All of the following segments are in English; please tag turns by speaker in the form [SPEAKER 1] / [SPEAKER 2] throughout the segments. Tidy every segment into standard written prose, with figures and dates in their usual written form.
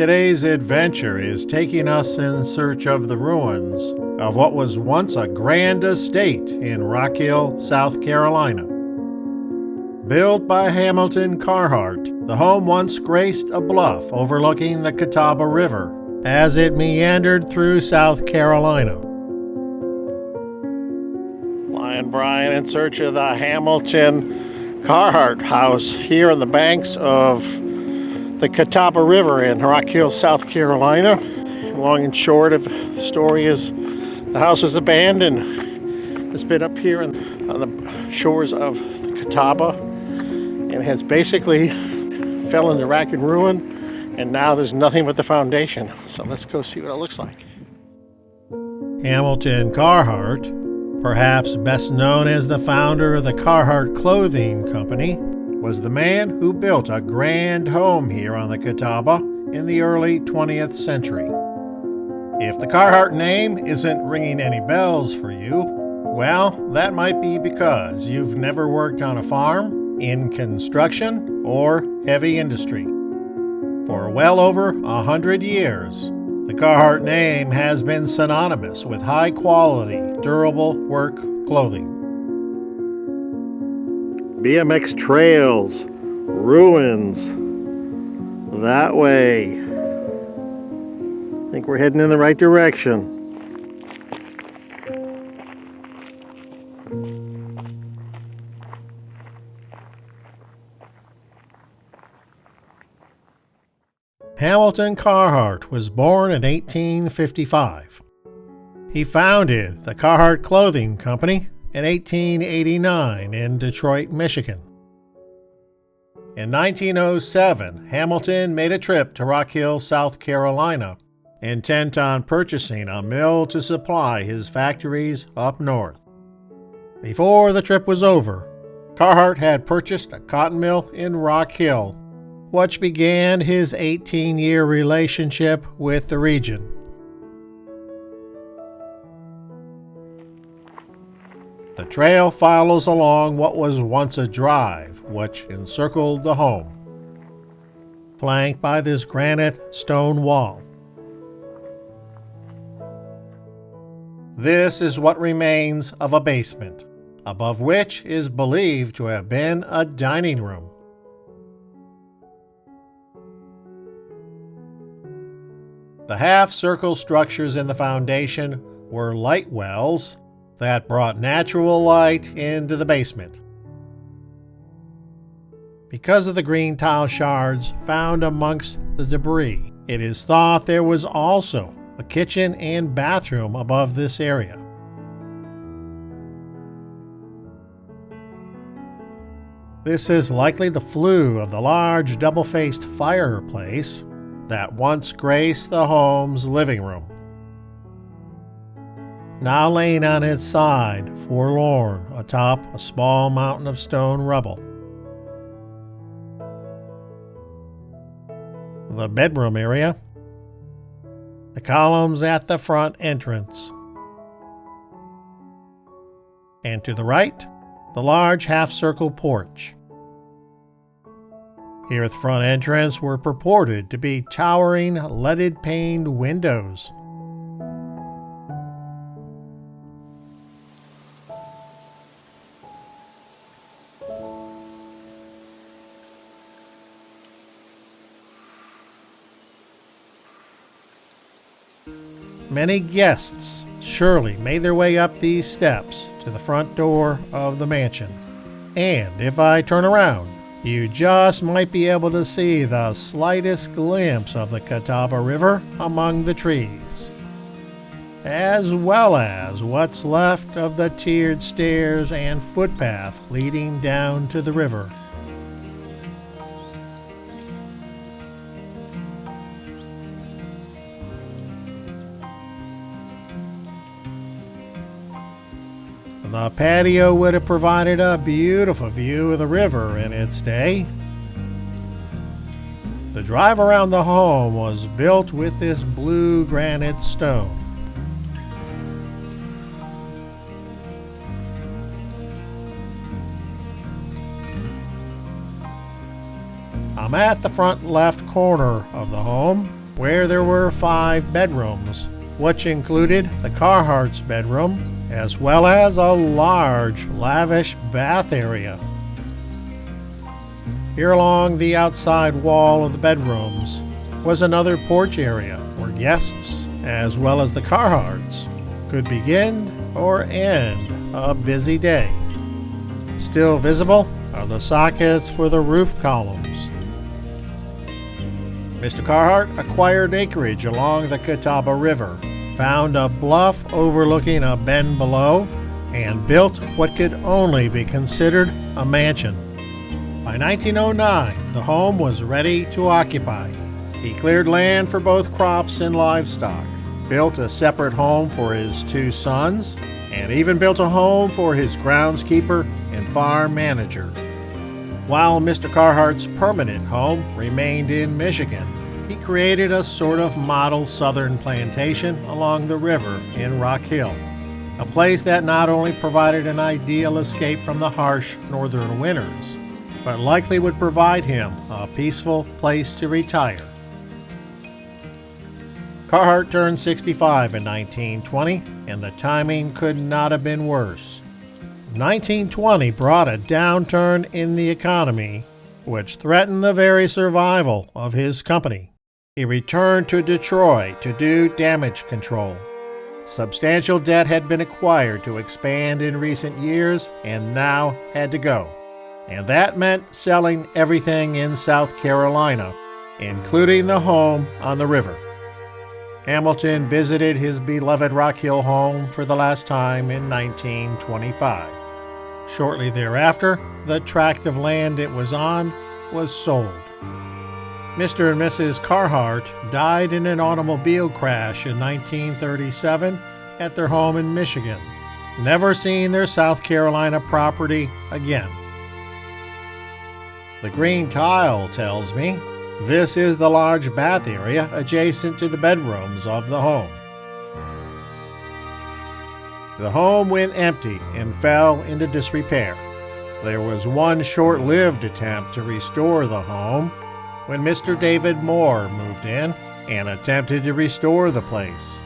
[SPEAKER 1] Today's adventure is taking us in search of the ruins of what was once a grand estate in Rock Hill, South Carolina. Built by Hamilton Carhartt, the home once graced a bluff overlooking the Catawba River as it meandered through South Carolina. Lion Brian in search of the Hamilton Carhartt house here on the banks of the Catawba River in Rock Hill, South Carolina. Long and short of the story is the house was abandoned. It's been up here on the shores of the Catawba and has basically fell into rack and ruin, and now there's nothing but the foundation. So let's go see what it looks like. Hamilton Carhartt, perhaps best known as the founder of the Carhartt Clothing Company, was the man who built a grand home here on the Catawba in the early 20th century. If the Carhartt name isn't ringing any bells for you, well, that might be because you've never worked on a farm, in construction, or heavy industry. For well over 100 years, the Carhartt name has been synonymous with high-quality, durable work clothing. BMX trails, ruins, that way. I think we're heading in the right direction. Hamilton Carhartt was born in 1855. He founded the Carhartt Clothing Company in 1889 in Detroit, Michigan. In 1907, Hamilton made a trip to Rock Hill, South Carolina, intent on purchasing a mill to supply his factories up north. Before the trip was over, Carhartt had purchased a cotton mill in Rock Hill, which began his 18-year relationship with the region. The trail follows along what was once a drive, which encircled the home, flanked by this granite stone wall. This is what remains of a basement, above which is believed to have been a dining room. The half-circle structures in the foundation were light wells that brought natural light into the basement. Because of the green tile shards found amongst the debris, it is thought there was also a kitchen and bathroom above this area. This is likely the flue of the large double-faced fireplace that once graced the home's living room, now laying on its side, forlorn, atop a small mountain of stone rubble. The bedroom area, the columns at the front entrance, and to the right, the large half-circle porch. Here at the front entrance were purported to be towering leaded-paned windows. Many guests surely made their way up these steps to the front door of the mansion. And if I turn around, you just might be able to see the slightest glimpse of the Catawba River among the trees, as well as what's left of the tiered stairs and footpath leading down to the river. The patio would have provided a beautiful view of the river in its day. The drive around the home was built with this blue granite stone. I'm at the front left corner of the home, where there were 5 bedrooms, which included the Carhartt's bedroom, as well as a large, lavish bath area. Here along the outside wall of the bedrooms was another porch area where guests, as well as the Carhartts, could begin or end a busy day. Still visible are the sockets for the roof columns. Mr. Carhartt acquired acreage along the Catawba River, found a bluff overlooking a bend below, and built what could only be considered a mansion. By 1909, the home was ready to occupy. He cleared land for both crops and livestock, built a separate home for his 2 sons, and even built a home for his groundskeeper and farm manager. While Mr. Carhartt's permanent home remained in Michigan, he created a sort of model Southern Plantation along the river in Rock Hill, a place that not only provided an ideal escape from the harsh northern winters, but likely would provide him a peaceful place to retire. Carhartt turned 65 in 1920, and the timing could not have been worse. 1920 brought a downturn in the economy, which threatened the very survival of his company. He returned to Detroit to do damage control. Substantial debt had been acquired to expand in recent years and now had to go. And that meant selling everything in South Carolina, including the home on the river. Hamilton visited his beloved Rock Hill home for the last time in 1925. Shortly thereafter, the tract of land it was on was sold. Mr. and Mrs. Carhartt died in an automobile crash in 1937 at their home in Michigan, never seeing their South Carolina property again. The green tile tells me this is the large bath area adjacent to the bedrooms of the home. The home went empty and fell into disrepair. There was one short-lived attempt to restore the home when Mr. David Moore moved in and attempted to restore the place.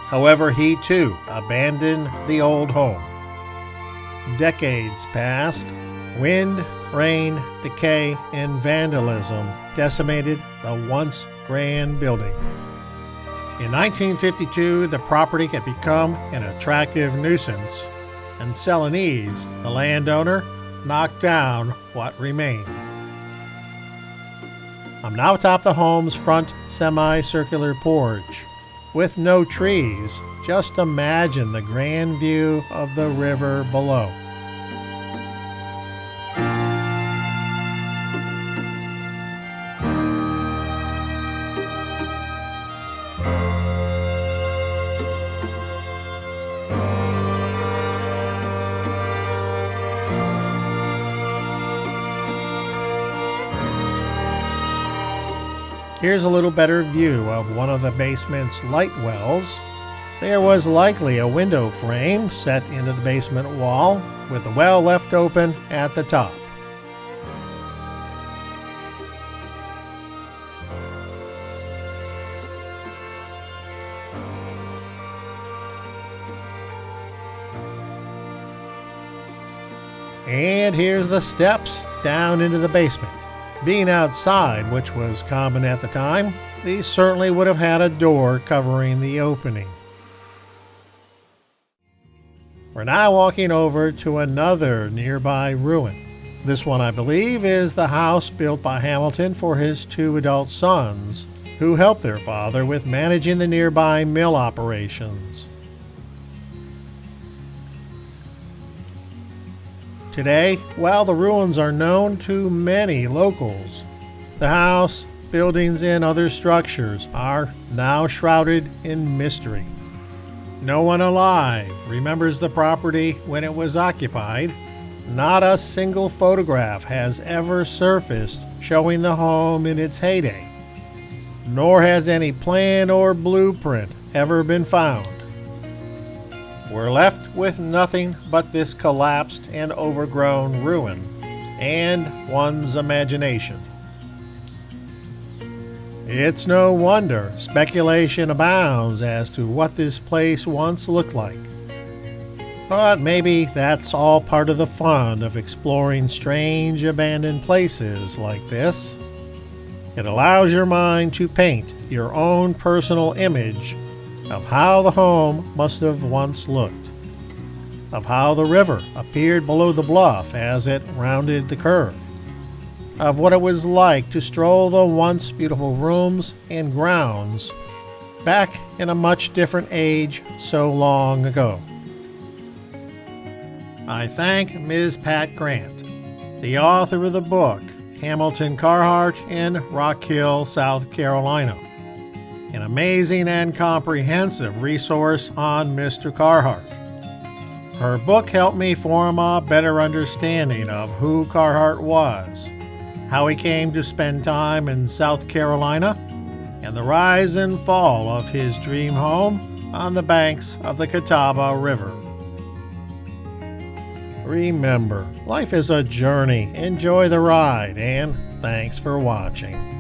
[SPEAKER 1] However, he too abandoned the old home. Decades passed. Wind, rain, decay, and vandalism decimated the once grand building. In 1952, the property had become an attractive nuisance, and Celanese, the landowner, knocked down what remained. I'm now atop the home's front semicircular porch. With no trees, just imagine the grand view of the river below. Here's a little better view of one of the basement's light wells. There was likely a window frame set into the basement wall, with the well left open at the top. And here's the steps down into the basement. Being outside, which was common at the time, these certainly would have had a door covering the opening. We're now walking over to another nearby ruin. This one, I believe, is the house built by Hamilton for his 2 adult sons, who helped their father with managing the nearby mill operations. Today, while the ruins are known to many locals, the house, buildings, and other structures are now shrouded in mystery. No one alive remembers the property when it was occupied. Not a single photograph has ever surfaced showing the home in its heyday, nor has any plan or blueprint ever been found. We're left with nothing but this collapsed and overgrown ruin and one's imagination. It's no wonder speculation abounds as to what this place once looked like. But maybe that's all part of the fun of exploring strange abandoned places like this. It allows your mind to paint your own personal image of how the home must have once looked, of how the river appeared below the bluff as it rounded the curve, of what it was like to stroll the once beautiful rooms and grounds back in a much different age so long ago. I thank Ms. Pat Grant, the author of the book Hamilton Carhartt in Rock Hill, South Carolina, an amazing and comprehensive resource on Mr. Carhartt. Her book helped me form a better understanding of who Carhartt was, how he came to spend time in South Carolina, and the rise and fall of his dream home on the banks of the Catawba River. Remember, life is a journey. Enjoy the ride, and thanks for watching.